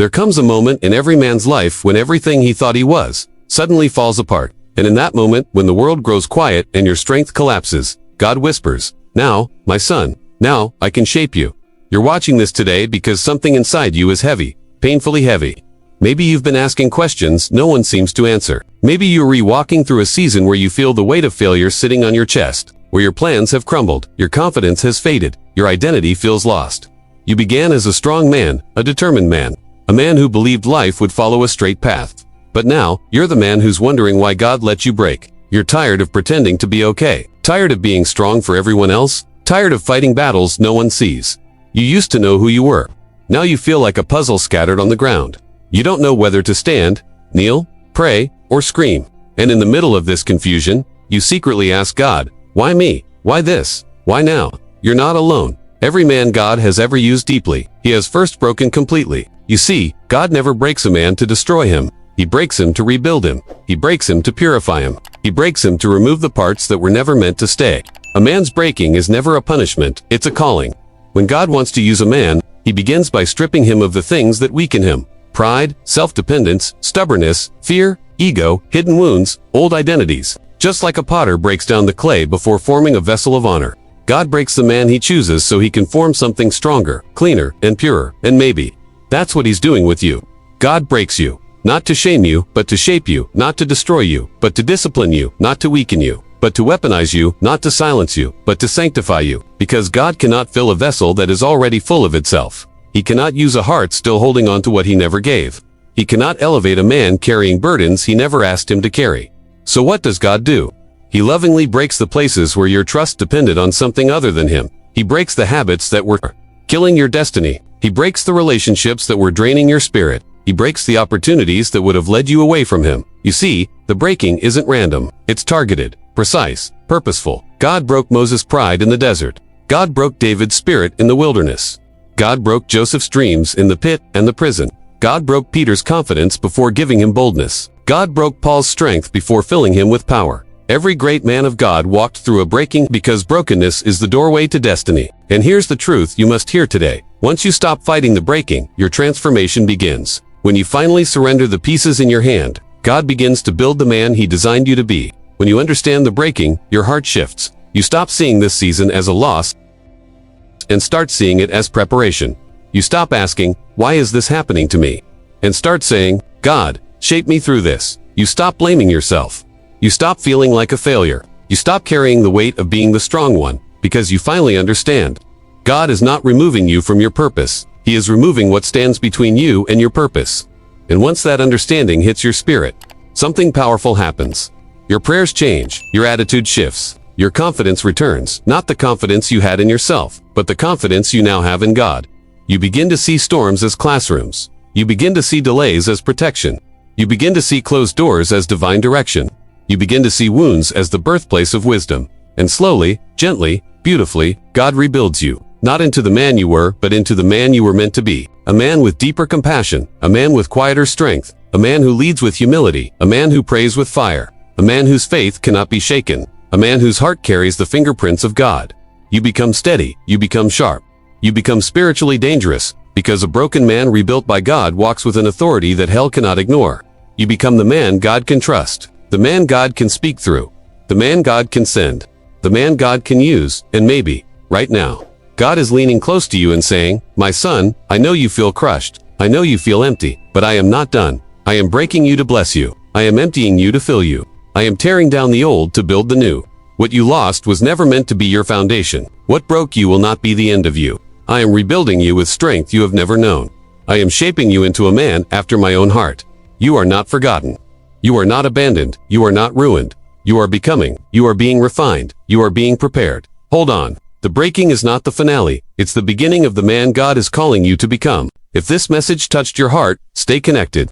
There comes a moment in every man's life when everything he thought he was suddenly falls apart. And in that moment, when the world grows quiet and your strength collapses, God whispers, "Now, my son, now I can shape you." You're watching this today because something inside you is heavy, painfully heavy. Maybe you've been asking questions no one seems to answer. Maybe you're re-walking through a season where you feel the weight of failure sitting on your chest, where your plans have crumbled, your confidence has faded, your identity feels lost. You began as a strong man, a determined man, a man who believed life would follow a straight path. But now, you're the man who's wondering why God let you break. You're tired of pretending to be okay, tired of being strong for everyone else, tired of fighting battles no one sees. You used to know who you were. Now you feel like a puzzle scattered on the ground. You don't know whether to stand, kneel, pray, or scream. And in the middle of this confusion, you secretly ask God, "Why me? Why this? Why now?" You're not alone. Every man God has ever used deeply, he has first broken completely. You see, God never breaks a man to destroy him. He breaks him to rebuild him. He breaks him to purify him. He breaks him to remove the parts that were never meant to stay. A man's breaking is never a punishment, it's a calling. When God wants to use a man, he begins by stripping him of the things that weaken him. Pride, self-dependence, stubbornness, fear, ego, hidden wounds, old identities. Just like a potter breaks down the clay before forming a vessel of honor, God breaks the man he chooses so he can form something stronger, cleaner, and purer. And maybe that's what he's doing with you. God breaks you, not to shame you, but to shape you, not to destroy you, but to discipline you, not to weaken you, but to weaponize you, not to silence you, but to sanctify you. Because God cannot fill a vessel that is already full of itself. He cannot use a heart still holding on to what he never gave. He cannot elevate a man carrying burdens he never asked him to carry. So what does God do? He lovingly breaks the places where your trust depended on something other than him. He breaks the habits that were killing your destiny. He breaks the relationships that were draining your spirit. He breaks the opportunities that would have led you away from him. You see, the breaking isn't random. It's targeted, precise, purposeful. God broke Moses' pride in the desert. God broke David's spirit in the wilderness. God broke Joseph's dreams in the pit and the prison. God broke Peter's confidence before giving him boldness. God broke Paul's strength before filling him with power. Every great man of God walked through a breaking because brokenness is the doorway to destiny. And here's the truth you must hear today. Once you stop fighting the breaking, your transformation begins. When you finally surrender the pieces in your hand, God begins to build the man he designed you to be. When you understand the breaking, your heart shifts. You stop seeing this season as a loss and start seeing it as preparation. You stop asking, "Why is this happening to me?" and start saying, "God, shape me through this." You stop blaming yourself. You stop feeling like a failure. You stop carrying the weight of being the strong one, because you finally understand. God is not removing you from your purpose. He is removing what stands between you and your purpose. And once that understanding hits your spirit, something powerful happens. Your prayers change, your attitude shifts, your confidence returns, not the confidence you had in yourself, but the confidence you now have in God. You begin to see storms as classrooms. You begin to see delays as protection. You begin to see closed doors as divine direction. You begin to see wounds as the birthplace of wisdom. And slowly, gently, beautifully, God rebuilds you. Not into the man you were, but into the man you were meant to be. A man with deeper compassion, a man with quieter strength, a man who leads with humility, a man who prays with fire, a man whose faith cannot be shaken, a man whose heart carries the fingerprints of God. You become steady, you become sharp, you become spiritually dangerous, because a broken man rebuilt by God walks with an authority that hell cannot ignore. You become the man God can trust, the man God can speak through, the man God can send, the man God can use, and maybe, right now, God is leaning close to you and saying, "My son, I know you feel crushed. I know you feel empty, but I am not done. I am breaking you to bless you. I am emptying you to fill you. I am tearing down the old to build the new. What you lost was never meant to be your foundation. What broke you will not be the end of you. I am rebuilding you with strength you have never known. I am shaping you into a man after my own heart. You are not forgotten. You are not abandoned. You are not ruined. You are becoming. You are being refined. You are being prepared. Hold on. The breaking is not the finale. It's the beginning of the man God is calling you to become. If this message touched your heart, stay connected.